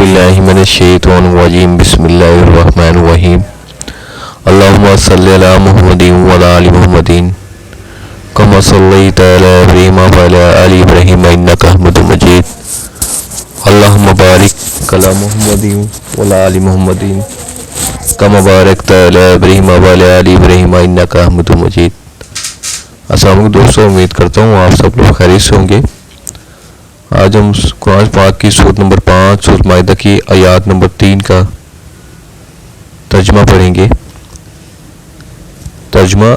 बिल्लाहि मिनश्शैतानिर्रजीम बिस्मिल्लाहिर्रहमानिर्रहीम अल्लाहुम्मा सल्लि अला मुहम्मदिन व अला आलि मुहम्मदिन कमा सल्लैता अला इब्राहीम व अला आलि इब्राहीम इन्नका हमीदुम मजीद अल्लाहुम्मा बारिक अला मुहम्मदिन व अला आलि मुहम्मदिन कमा बारकता अला इब्राहीम व अला आलि इब्राहीम इन्नका हमीदुम मजीद। अस्सलाम वालेकुम दोस्तों, उम्मीद करता हूँ आप सब लोग खैरियत से होंगे। आज हम कुरान पाक की सूरत नंबर 5 सूरत माइदा की आयत नंबर 3 का तर्जुमा पढ़ेंगे। तर्जुमा: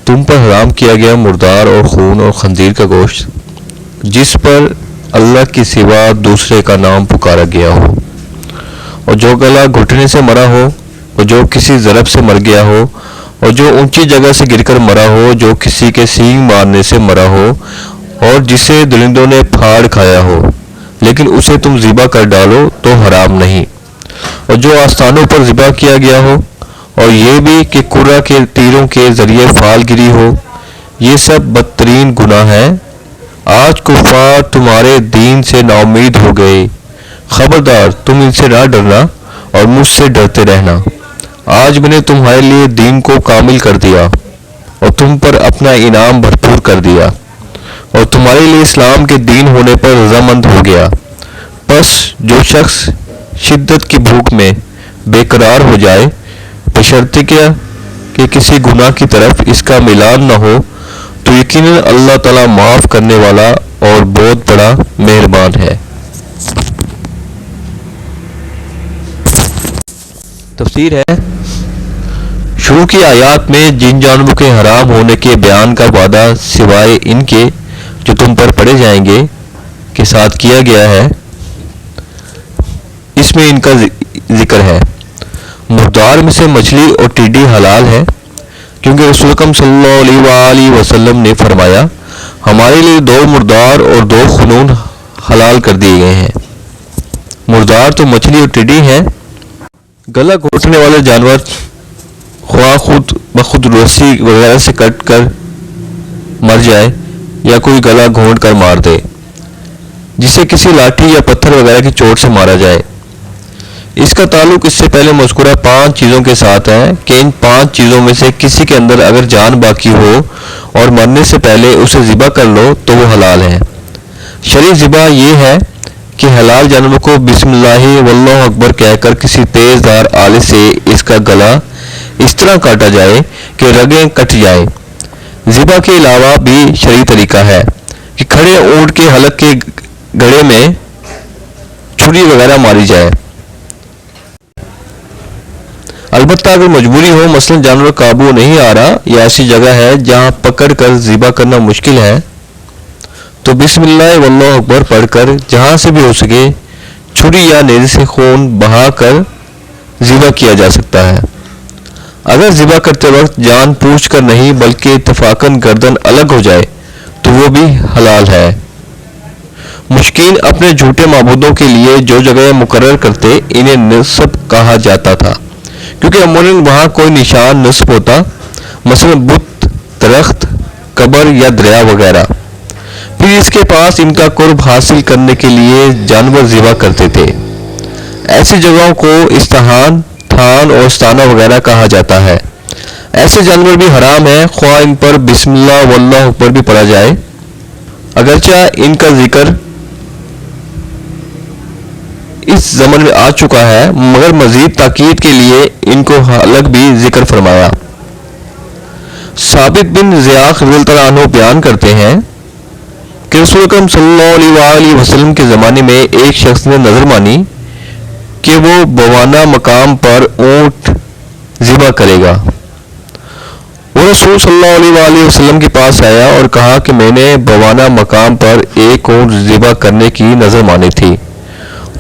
तुम पर हराम किया गया मुर्दार और खून और खंजीर का गोश्त जिस पर अल्लाह के सिवा दूसरे का नाम पुकारा गया हो, और जो गला घुटने से मरा हो, और जो किसी ज़रब से मर गया हो, और जो ऊंची जगह से गिरकर मरा हो, जो किसी के सींग मारने से मरा हो, और जिसे दरिंदों ने फाड़ खाया हो, लेकिन उसे तुम ज़िबा कर डालो तो हराम नहीं। और जो आस्थानों पर ज़िबा किया गया हो, और ये भी कि कुर्रा के तीरों के ज़रिए फाल गिरी हो, ये सब बदतरीन गुनाह है। आज कुफ़ार तुम्हारे दीन से नाउम्मीद हो गए। खबरदार, तुम इनसे ना डरना और मुझसे डरते रहना। आज मैंने तुम्हारे लिए दीन को कामिल कर दिया और तुम पर अपना इनाम भरपूर कर दिया, और तुम्हारे लिए इस्लाम के दीन होने पर रज़ामंद हो गया। बस जो शख्स शिद्दत की भूख में बेकरार हो जाए, बशर्ते कि किसी गुनाह की तरफ इसका मिलान न हो, तो यकीनन अल्लाह ताला माफ़ करने वाला और बहुत बड़ा मेहरबान है। तफसीर है। शुरू की आयत में जिन जानवरों के हराम होने के बयान का वादा सिवाय इनके जो तुम पर पड़े जाएंगे के साथ किया गया है, इसमें इनका जिक्र है। मुर्दार में से मछली और टिड्डी हलाल है, क्योंकि रसूल अकरम सल्लल्लाहु अलैहि वसल्लम ने फरमाया, हमारे लिए 2 मुर्दार और 2 खुनून हलाल कर दिए गए हैं। मुर्दार तो मछली और टिड्डी हैं। गला घोटने वाले जानवर ख्वाह खुद बखुद रस्सी वगैरह से कट कर मर जाए या कोई गला घोंट कर मार दे, जिसे किसी लाठी या पत्थर वगैरह की चोट से मारा जाए। इसका ताल्लुक इससे पहले मज़कूरा 5 चीज़ों के साथ है कि इन 5 चीज़ों में से किसी के अंदर अगर जान बाकी हो और मरने से पहले उसे ज़िबा कर लो तो वो हलाल है। शरीफ ज़िबा ये है कि हलाल जानवर को बिस्मिल्लाहि वल्लाहु अकबर कहकर किसी तेज़दार आले से इसका गला इस तरह काटा जाए कि रगें कट जाएं। ज़िबा के अलावा भी शरई तरीका है कि खड़े ऊंट के हलक के गड़े में छुरी वगैरह मारी जाए। अलबत्ता अगर मजबूरी हो, मसलन जानवर काबू नहीं आ रहा या ऐसी जगह है जहां पकड़ कर ज़िबा करना मुश्किल है, तो बिस्मिल्लाह वल्लाहु अकबर पढ़कर जहां से भी हो सके छुरी या नेज़े से खून बहा कर ज़िबा किया जा सकता है। अगर ज़िबा करते वक्त जान पूछ कर नहीं बल्कि इत्तफाकन गर्दन अलग हो जाए तो वो भी हलाल है। मुश्किन अपने झूठे माबूदों के लिए जो जगह मुकर्रर करते इन्हें नस्ब कहा जाता था, क्योंकि अमूमन वहाँ कोई निशान नस्ब होता, मसलन बुत, दरख्त, कब्र या दरिया वगैरह। फिर इसके पास इनका कुर्ब हासिल करने के लिए जानवर ज़िबा करते थे। ऐसी जगहों को इस्ताहान, थान और इस्ताना वगैरह कहा जाता है। ऐसे जानवर भी हराम है, ख्वाह इन पर बिस्मिल्लाह वल्लाहु अकबर भी पढ़ा जाए। अगरचा इनका जिक्र इस ज़मन में आ चुका है, मगर मज़ीद ताकीद के लिए इनको अलग भी जिक्र फरमाया। साबित बिन ज़ियाद रज़ियल्लाहु अन्हु बयान करते हैं कि रसूल अकरम सल्लल्लाहु अलैहि वसल्लम के ज़माने में एक शख्स ने नज़र मानी कि वो बवाना मकाम पर ऊँट ज़िबा करेगा। वो रसूल सल्लल्लाहु अलैहि वसल्लम के पास आया और कहा कि मैंने बवाना मकाम पर एक ऊँट ज़िबा करने की नज़र मानी थी।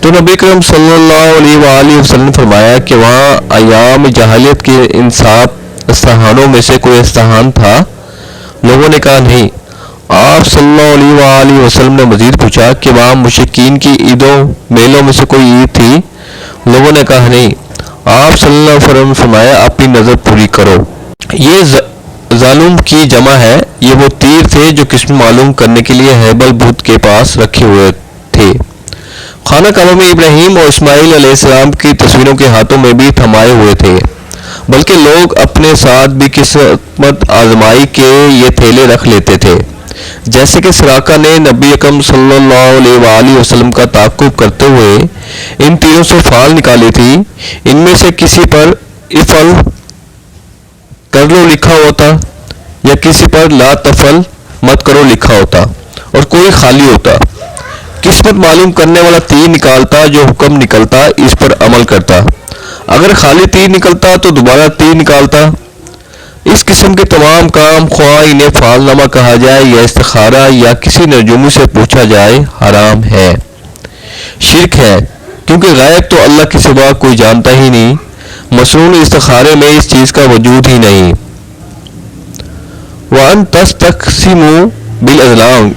तो नबी करीम सल्लल्लाहु अलैहि वसल्लम ने फरमाया कि वहाँ अयाम जहालियत के इन 7 इस्ताहानों में से कोई इस्ताहान था। लोगों ने कहा नहीं। आप सल्लल्लाहु अलैहि वसल्लम ने मज़ीद पूछा कि वहाँ मुशरिकीन की ईदों मेलों में से कोई ईद थी। लोगों ने कहा नहीं। आप सल्लल्लाहु अलैहि वसल्लम ने फरमाया अपनी नज़र पूरी करो। ये जालूम की जमा है। ये वो तीर थे जो किस्म मालूम करने के लिए हैबल बुत के पास रखे हुए थे। خانہ کعبہ میں ابراہیم اور اسماعیل علیہ السلام کی تصویروں کے ہاتھوں میں بھی تھمائے ہوئے تھے، بلکہ لوگ اپنے ساتھ بھی قسمت آزمائی کے یہ تھیلے رکھ لیتے تھے۔ جیسے کہ سراقہ نے نبی اکرم صلی اللہ علیہ وآلہ وسلم کا تعاقب کرتے ہوئے ان تیروں سے فال نکالی تھی، ان میں سے کسی پر افعل کر لو لکھا ہوتا یا کسی پر لا تفعل مت کرو لکھا ہوتا اور کوئی خالی ہوتا۔ قسمت معلوم کرنے والا تیر نکالتا، جو حکم نکلتا اس پر عمل کرتا، اگر خالی تیر نکلتا تو دوبارہ تیر نکالتا۔ اس قسم کے تمام کام، خواہ انہیں فعال نامہ کہا جائے یا استخارہ یا کسی نجومی سے پوچھا جائے، حرام ہے، شرک ہے، کیونکہ غیب تو اللہ کے سوا کوئی جانتا ہی نہیں، مصنون استخارے میں اس چیز کا وجود ہی نہیں۔ وَأَن تَسْتَقْسِمُوا بِالْأَزْلَامِ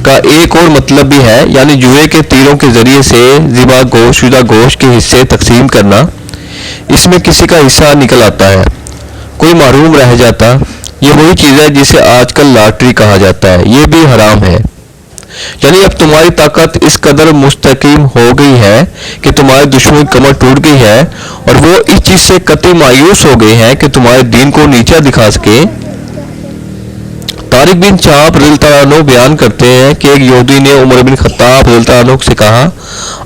کا ایک اور مطلب بھی ہے، یعنی جوئے کے تیروں کے ذریعے سے ذبح شدہ گوشت کے حصے تقسیم کرنا۔ اس میں کسی کا حصہ نکل آتا ہے، کوئی محروم رہ جاتا۔ یہ وہی چیز ہے جسے آج کل لاٹری کہا جاتا ہے، یہ بھی حرام ہے۔ یعنی اب تمہاری طاقت اس قدر مستحکم ہو گئی ہے کہ تمہارے دشمن کی کمر ٹوٹ گئی ہے اور وہ اس چیز سے قطعی مایوس ہو گئے ہیں کہ تمہارے دین کو نیچا دکھا سکے۔ طارق بن چاپ رضی اللہ عنہ بیان کرتے ہیں کہ ایک یہودی نے عمر بن خطاب رضی اللہ عنہ سے کہا،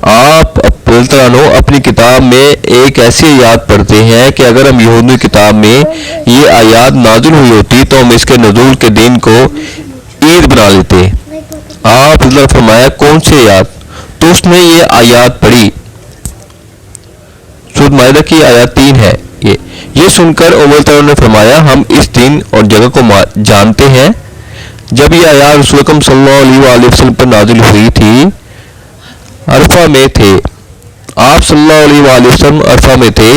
آپ رضی اللہ عنہ اپنی کتاب میں ایک ایسی آیات پڑھتے ہیں کہ اگر ہم یہودی کتاب میں یہ آیات نازل ہوئی ہوتی تو ہم اس کے نزول کے دن کو عید بنا لیتے۔ آپ رضی اللہ عنہ فرمایا، کون سی آیات؟ تو اس نے یہ آیات پڑھی، سورۃ مائدہ کی آیات 3 ہے۔ یہ سن کر عمر رضی اللہ عنہ نے فرمایا، ہم اس دن اور جگہ کو جانتے ہیں جب یہ آیات رسول اکرم صلی اللہ علیہ وآلہ وسلم پر نازل ہوئی تھی، عرفہ میں تھے، آپ صلی اللہ علیہ وآلہ وسلم عرفہ میں تھے،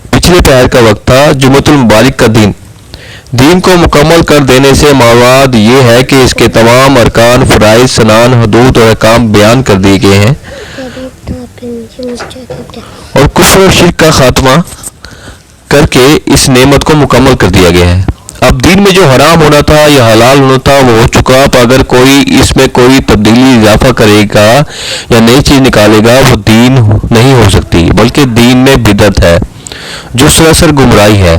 پچھلے پہر کا وقت تھا، جمعۃ المبارک کا دن۔ دین کو مکمل کر دینے سے مراد یہ ہے کہ اس کے تمام ارکان، فرائض، سنن، حدود اور احکام بیان کر دیے گئے ہیں اور کفر و شرک کا خاتمہ کر کے اس نعمت کو مکمل کر دیا گیا ہے۔ اب دین میں جو حرام ہونا تھا یا حلال ہونا تھا وہ ہو چکا۔ اب اگر کوئی اس میں کوئی تبدیلی اضافہ کرے گا یا نئی چیز نکالے گا وہ دین نہیں ہو سکتی، بلکہ دین میں بدعت ہے جو سراسر گمراہی ہے۔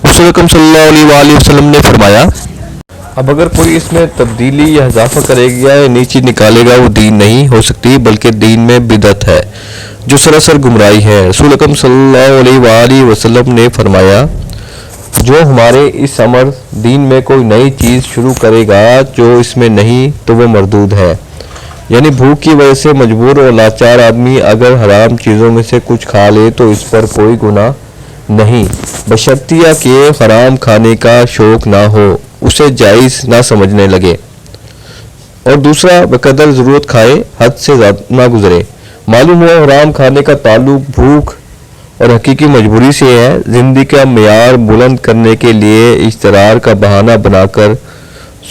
رسول اکرم صلی اللہ علیہ وآلہ وسلم نے فرمایا، اب اگر کوئی اس میں تبدیلی یا اضافہ کرے گا یا نئی چیز نکالے گا وہ دین نہیں ہو سکتی، بلکہ دین میں بدعت ہے جو سراسر گمراہی ہے۔ رسول اکرم صلی اللہ علیہ وآلہ وسلم نے فرمایا، جو ہمارے اس امر دین میں کوئی نئی چیز شروع کرے گا جو اس میں نہیں تو وہ مردود ہے۔ یعنی بھوک کی وجہ سے مجبور اور لاچار آدمی اگر حرام چیزوں میں سے کچھ کھا لے تو اس پر کوئی گناہ نہیں، بشرطیہ کہ حرام کھانے کا شوق نہ ہو، اسے جائز نہ سمجھنے لگے، اور دوسرا بقدر ضرورت کھائے، حد سے زیادہ نہ گزرے۔ معلوم ہوا حرام کھانے کا تعلق بھوک اور حقیقی مجبوری سے ہے۔ زندگی کا معیار بلند کرنے کے لیے اشترار کا بہانہ بنا کر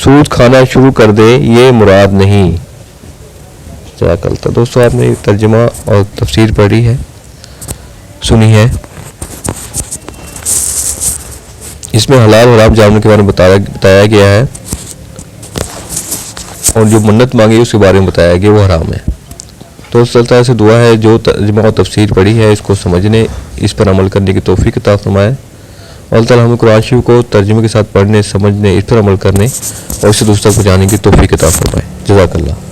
سود کھانا شروع کر دے، یہ مراد نہیں۔ دوستو، آپ نے ترجمہ اور تفسیر پڑھی ہے، سنی ہے، اس میں حلال حرام جاننے کے بارے میں بتایا گیا ہے اور جو منت مانگی اس کے بارے میں بتایا گیا وہ حرام ہے۔ تو اس طرح سے دعا ہے جو ترجمہ اور تفسیر پڑھی ہے اس کو سمجھنے، اس پر عمل کرنے کی توفیق عطا فرمائے۔ اللہ تعالیٰ ہمیں قرآن شریف کو ترجمے کے ساتھ پڑھنے، سمجھنے، اس پر عمل کرنے اور اسے دوسروں کو جاننے کی توفیق عطا فرمائے۔ جزاک اللہ۔